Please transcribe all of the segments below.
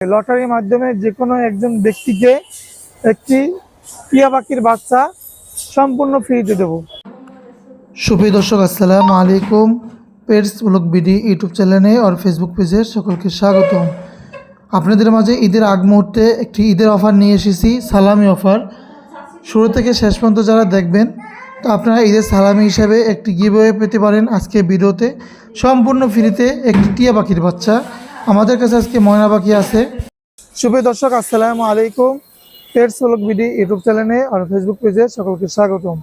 লটারির মাধ্যমে যে কোনো একজন ব্যক্তিকে একটি টিয়া পাখির বাচ্চা সম্পূর্ণ ফ্রিতে দেব। সুপ্রিয় দর্শক, আসসালামু আলাইকুম। পেটস ব্লগ বিডি ইউটিউব চ্যানেলে আর ফেসবুক পেজে সকলকে স্বাগতম। আপনাদের মাঝে ঈদের আগ মুহূর্তে একটি ঈদের অফার নিয়ে এসেছি, সালামি অফার। শুরু থেকে শেষ পর্যন্ত যারা দেখবেন, তো আপনারা ঈদের সালামি হিসাবে একটি গিভওয়ে পেতে পারেন। আজকে ভিডিওতে সম্পূর্ণ ফ্রিতে একটি টিয়া পাখির বাচ্চা। আমাদের কাছে আজকে ময়না পাখি আছে। সুপ্রিয় দর্শক, আসসালামু আলাইকুম। পেটস ব্লগ বিডি ইউটিউব চ্যানেলে আর ফেসবুক পেজে সকলকে স্বাগতম।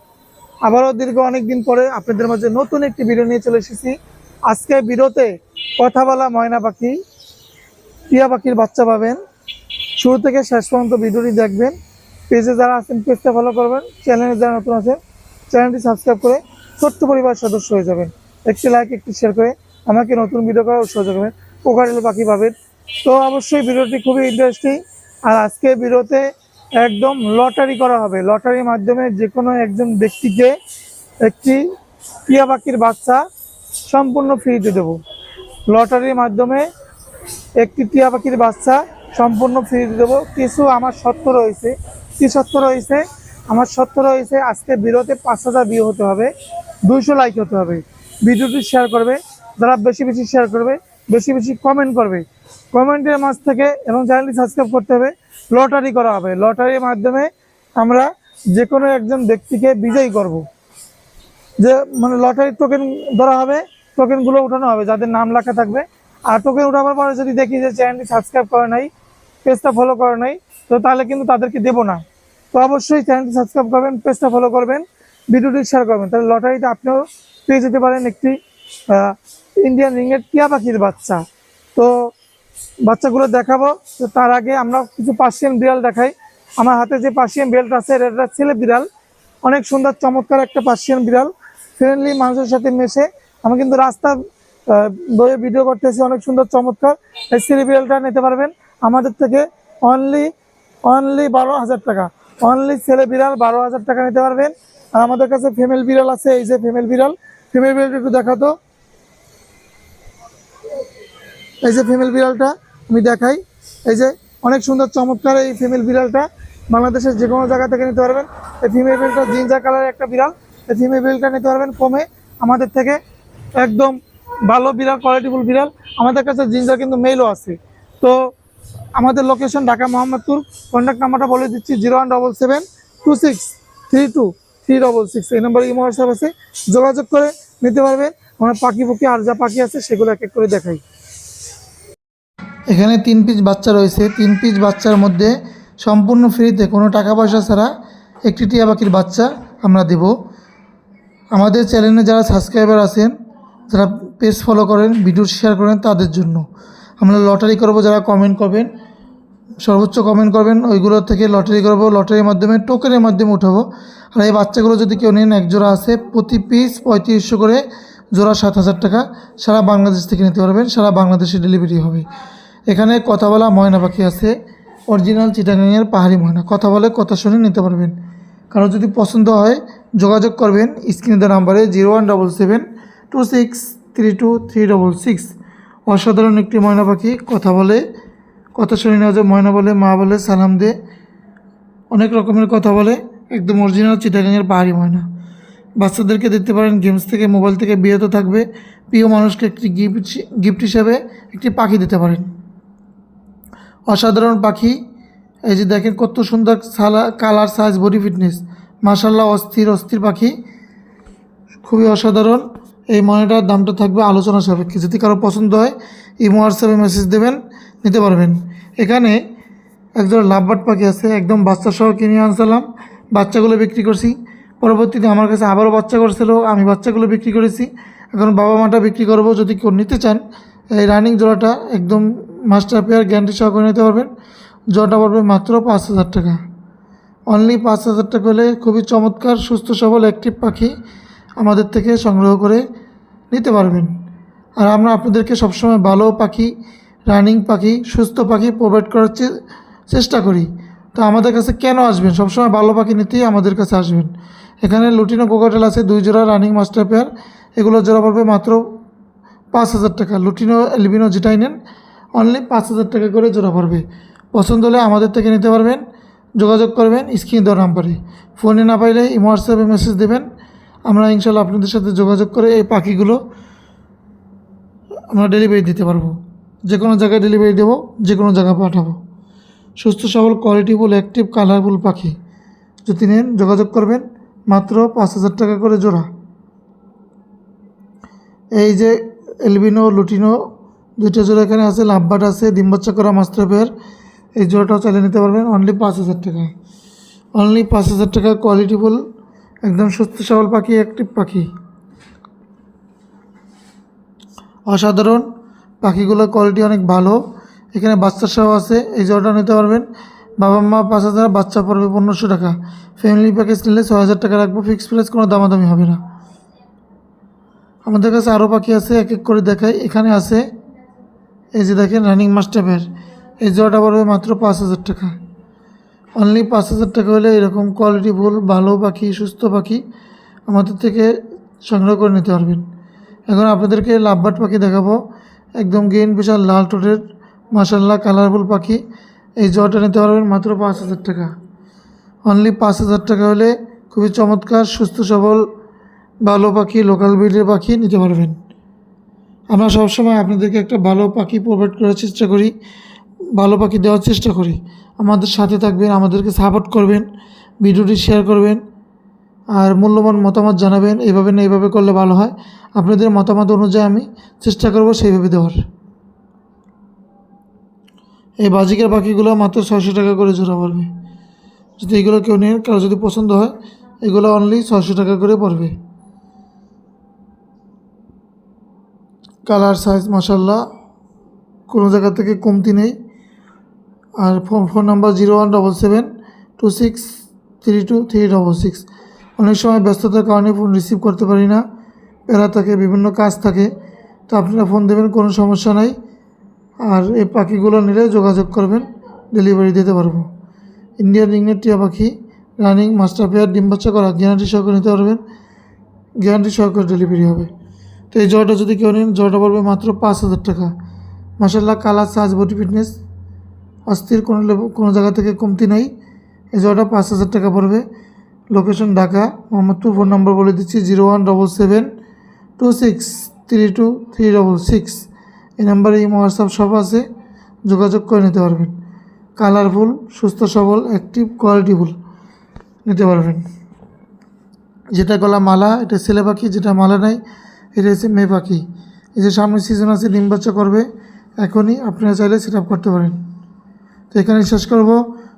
আবারও দীর্ঘ অনেকদিন পরে আপনাদের মাঝে নতুন একটি ভিডিও নিয়ে চলে এসেছি। আজকে ভিডিওতে কথা বলা ময়না পাখি, টিয়া পাখির বাচ্চা পাবেন। শুরু থেকে শেষ পর্যন্ত ভিডিওটি দেখবেন। পেজে যারা আছেন পেজটা ফলো করবেন, চ্যানেলে যারা নতুন আছেন চ্যানেলটি সাবস্ক্রাইব করে ছোট্ট পরিবার সদস্য হয়ে যাবেন। একটি লাইক, একটি শেয়ার করে আমাকে নতুন ভিডিও করার উৎসাহ যোগাবেন। কোকারেল পাখি পাবেন। তো অবশ্যই ভিডিওটি খুবই ইন্টারেস্টিং। আর আজকে ভিডিওতে একদম লটারি করা হবে। লটারির মাধ্যমে যে কোনো একজন ব্যক্তিকে একটি টিয়া পাখির বাচ্চা সম্পূর্ণ ফ্রিতে দেব। লটারির মাধ্যমে একটি টিয়া পাখির বাচ্চা সম্পূর্ণ ফ্রিতে দেবো। কিছু আমার শর্ত রয়েছে। কী শর্ত রয়েছে? আমার শর্ত রয়েছে, আজকে ভিডিওতে 5,000 ভিউ হতে হবে, 200 লাইক হতে হবে। ভিডিওটি শেয়ার করবে, যারা বেশি বেশি শেয়ার করবে, বেশি বেশি কমেন্ট করবে, কমেন্টের মাঝ থেকে এবং চ্যানেলটি সাবস্ক্রাইব করতে হবে। লটারি করা হবে। লটারির মাধ্যমে আমরা যে কোনো একজন ব্যক্তিকে বিজয়ী করব। যে মানে লটারির টোকেন ধরা হবে, টোকেনগুলো উঠানো হবে যাদের নাম লেখা থাকবে। আর টোকেন উঠাবার পরে যদি দেখি যে চ্যানেলটি সাবস্ক্রাইব করে নাই, পেজটা ফলো করে নাই, তো তাহলে কিন্তু তাদেরকে দেবো না। তো অবশ্যই চ্যানেলটি সাবস্ক্রাইব করবেন, পেজটা ফলো করবেন, ভিডিওটি শেয়ার করবেন। তাহলে লটারিতে আপনিও পেয়ে যেতে পারেন একটি ইন্ডিয়ান রিংয়ের টিয়া পাখির বাচ্চা। তো বাচ্চাগুলো দেখাবো। তো তার আগে আমরা কিছু পার্সিয়ান বিড়াল দেখাই। আমার হাতে যে পার্সিয়ান বিড়ালটা আছে এটা ছেলে বিড়াল, অনেক সুন্দর চমৎকার একটা পার্সিয়ান বিড়াল, ফ্রেন্ডলি, মানুষের সাথে মেশে। আমি কিন্তু রাস্তা বইয়ে ভিডিও করতেছি, অনেক সুন্দর চমৎকার। এই ছেলে বিড়ালটা নিতে পারবেন আমাদের থেকে অনলি 12,000 টাকা। অনলি ছেলে বিড়াল 12,000 টাকা নিতে পারবেন। আর আমাদের কাছে ফিমেল বিড়াল আছে। এই যে ফিমেল বিড়ালটা একটু দেখাতো। এই যে ফিমেল বিড়ালটা আমি দেখাই। এই যে অনেক সুন্দর চমৎকার এই ফিমেল বিড়ালটা, বাংলাদেশের যে কোনো জায়গা থেকে নিতে পারবেন। এই ফিমেল বিড়ালটা জিঞ্জার কালারের একটা বিড়াল। এই ফিমেল বিড়ালটা নিতে পারবেন কমে আমাদের থেকে। একদম ভালো বিড়াল, কোয়ালিটিফুল বিড়াল। আমাদের কাছে জিঞ্জার কিন্তু মেলও আছে। তো আমাদের লোকেশন ঢাকা মোহাম্মদপুর। কন্ট্যাক্ট নাম্বারটা বলে দিচ্ছি, 0177263236। এই নম্বরে ইমো হোয়াটসঅ্যাপ আছে, যোগাযোগ করে নিতে পারবেন। আমরা পাখি আর যা পাখি আছে সেগুলো এক এক করে দেখাই। এখানে 3 পিস বাচ্চা রয়েছে। 3 পিস বাচ্চার মধ্যে সম্পূর্ণ ফ্রিতে, কোনো টাকা পয়সা ছাড়া একটি টিয়া পাখির বাচ্চা আমরা দেব। আমাদের চ্যানেলে যারা সাবস্ক্রাইবার আছেন, যারা পেজ ফলো করেন, ভিডিও শেয়ার করেন, তাদের জন্য আমরা লটারি করব। যারা কমেন্ট করবেন, সর্বোচ্চ কমেন্ট করবেন, ওইগুলো থেকে লটারি করব। লটারির মাধ্যমে, টোকেনের মাধ্যমে উঠাবো। আর এই বাচ্চাগুলো যদি কেউ নেন, এক জোড়া আছে, প্রতি পিস 3500 করে, জোড়া 7,000 টাকা। সারা বাংলাদেশ থেকে নিতে পারবেন, সারা বাংলাদেশে ডেলিভারি হবে। এখানে কথা বলা ময়না পাখি আছে, অরিজিনাল চিটাগাংয়ের পাহাড়ি ময়না। কথা বলে, কথা শুনে নিতে পারবেন। কারো যদি পছন্দ হয় যোগাযোগ করবেন স্ক্রিনে দেওয়া নাম্বারে 0177263236। অসাধারণ একটি ময়না পাখি, কথা বলে, কথা শুনে নেওয়া যায়। ময়না বলে, মা বলে, সালাম দে, অনেক রকমের কথা বলে। একদম অরিজিনাল চিটাগাংয়ের পাহাড়ি ময়না। বাচ্চাদেরকে দিতে পারেন, গেমস থেকে, মোবাইল থেকে বিরত থাকবে। প্রিয় মানুষকে একটি গিফট হিসাবে একটি পাখি দিতে পারেন। অসাধারণ পাখি। এই যে দেখেন কত সুন্দর কালার, সাইজ, বডি ফিটনেস, মাশাআল্লাহ, অস্থির পাখি, খুবই অসাধারণ। এই ময়নাটার দামটা থাকবে আলোচনা সাপেক্ষে। যদি কারো পছন্দ হয় ইমো হোয়াটসঅ্যাপে মেসেজ দেবেন, নিতে পারবেন। এখানে একজন লাভবার্ড পাখি আছে, একদম বাচ্চা সহ কিনে আনছিলাম। বাচ্চাগুলো বিক্রি করছি। পরবর্তীতে আমার কাছে আবারও বাচ্চা করছিল, আমি বাচ্চাগুলো বিক্রি করেছি। এখন বাবা মাটা বিক্রি করব। যদি কেউ নিতে চান, এই রানিং জোড়াটা একদম মাস্টার পেয়ার গ্যারান্টি সহ করে নিতে পারবেন। জোড়াটা পড়বে মাত্র 5,000 টাকা। অনলি 5,000 টাকা হলে খুবই চমৎকার, সুস্থ সবল, অ্যাক্টিভ পাখি আমাদের থেকে সংগ্রহ করে নিতে পারবেন। আর আমরা আপনাদেরকে সবসময় ভালো পাখি, রানিং পাখি, সুস্থ পাখি প্রোভাইড করার চেষ্টা করি। তো আমাদের কাছে কেন আসবেন? সবসময় ভালো পাখি নিতেই আমাদের কাছে আসবেন। এখানে লুটিনো কোকাটেল আছে 2 জোড়া রানিং মাস্টার পেয়ার। এগুলো জোড়া পড়বে মাত্র 5,000 টাকা। লুটিনো, এলবিনো যেটাই নেন অনলি 5,000 টাকা করে জোড়া পড়বে। পছন্দ হলে আমাদের থেকে নিতে পারবেন, যোগাযোগ করবেন স্ক্রিন দেওয়া নাম্বারে। ফোনে না পাইলে হোয়াটসঅ্যাপে মেসেজ দেবেন, আমরা ইনশাল্লাহ আপনাদের সাথে যোগাযোগ করে এই পাখিগুলো আমরা ডেলিভারি দিতে পারবো। যে কোনো জায়গায় ডেলিভারি দেবো, যে কোনো জায়গায় পাঠাবো। সুস্থ সবল কোয়ালিটিফুল অ্যাক্টিভ কালারফুল পাখি যদি নেন যোগাযোগ করবেন, মাত্র 5,000 টাকা করে জোড়া। এই যে এলবিনো লুটিনো দুইটা জোড়া এখানে আছে, লাভবাট আছে, ডিম বাচ্চা করা মাস্টার পেয়ার, এই জোড়াটাও চালিয়ে নিতে পারবেন অনলি 5,000 টাকা। অনলি 5,000 টাকা কোয়ালিটিফুল একদম সুস্থ সবল পাখি, অ্যাক্টিভ পাখি, অসাধারণ পাখিগুলোর কোয়ালিটি অনেক ভালো। এখানে বাচ্চা সহ আছে, এই জোড়াটা নিতে পারবেন। বাবা মা 5,000, বাচ্চা পড়বে 1,500 টাকা। ফ্যামিলি প্যাকেজ নিলে 6,000 টাকা রাখবো, ফিক্সড প্রাইস, কোনো দামাদামি হবে না। আমাদের কাছে আরও পাখি আছে, এক এক করে দেখাই। এখানে আছে এই যে দেখেন রানিং মাস্টার পেয়ার, এই জোড়াটা পড়বে মাত্র 5,000 টাকা। অনলি 5,000 টাকা হলে এরকম কোয়ালিটিফুল ভালো পাখি, সুস্থ পাখি আমাদের থেকে সংগ্রহ করে নিতে পারবেন। এখন আপনাদেরকে লাভবার্ড পাখি দেখাবো, একদম গ্রিন বিশাল লাল ঠোঁটের মাশাল্লাহ কালারফুল পাখি। এই জোড়াটা নিতে পারবেন মাত্র 5,000 টাকা। অনলি 5,000 টাকা হলে খুবই চমৎকার সুস্থ সবল ভালো পাখি, লোকাল ব্রিডের পাখি নিতে পারবেন। আমরা সবসময় আপনাদেরকে একটা ভালো পাখি প্রোভাইড করার চেষ্টা করি, ভালো পাখি দেওয়ার চেষ্টা করি। আমাদের সাথে থাকবেন, আমাদেরকে সাপোর্ট করবেন, ভিডিওটি শেয়ার করবেন, আর মূল্যবান মতামত জানাবেন। এইভাবে না এইভাবে করলে ভালো হয়, আপনাদের মতামত অনুযায়ী আমি চেষ্টা করব সেইভাবে দেওয়ার। এই বাজিকার পাখিগুলো মাত্র 600 টাকা করে জোড়া পড়বে। যদি এগুলো কেউ নেন, কারো যদি পছন্দ হয়, এগুলো অনলি 600 টাকা করে পড়বে। কালার সাইজ মাশাল্লাহ কোনো জায়গা থেকে কমতি নেই। আর ফোন নাম্বার 0177263236। অনেক সময় ব্যস্ততার কারণে ফোন রিসিভ করতে পারি না, প্যারা থাকে, বিভিন্ন কাজ থাকে, তো আপনারা ফোন দেবেন, কোনো সমস্যা নাই। আর এই পাখিগুলো নিলে যোগাযোগ করবেন, ডেলিভারি দিতে পারবো। ইন্ডিয়ান রিংনেট টিয়া পাখি, রানিং মাস্টার পেয়ার, ডিম বাচ্চা করা, গ্যারান্টি সহকারে নিতে পারবেন, গ্যারান্টি সহকারে ডেলিভারি হবে। তো এই জোড়াটা যদি কেউ নেন, জোড়াটা পড়বে মাত্র 5,000 টাকা। মাশাল্লাহ কালার সাইজ বডি ফিটনেস অস্থির, কোনো জায়গা থেকে কমতি নেই। এই জোড়াটা 5,000 টাকা পড়বে। লোকেশন ঢাকা, মোহাম্মদপুর। ফোন নম্বর বলে দিচ্ছি 0177263236। এই নাম্বারে হোয়াটসঅ্যাপ সব আছে, যোগাযোগ করে নিতে পারবেন। কালারফুল সুস্থ সবল অ্যাক্টিভ কোয়ালিটিফুল নিতে পারবেন। যেটা গলা মালা এটা ছেলে পাখি, যেটা মালা নাই এটা হচ্ছে মেয়ে পাখি। এই যে সামনে সিজন আছে, ডিম বাচ্চা করবে এখনই, আপনারা চাইলে সেট আপ করতে পারেন। তো এখানে শেষ করব।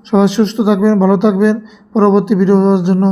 সবাই সুস্থ থাকবেন, ভালো থাকবেন। পরবর্তী ভিডিও পাওয়ার জন্য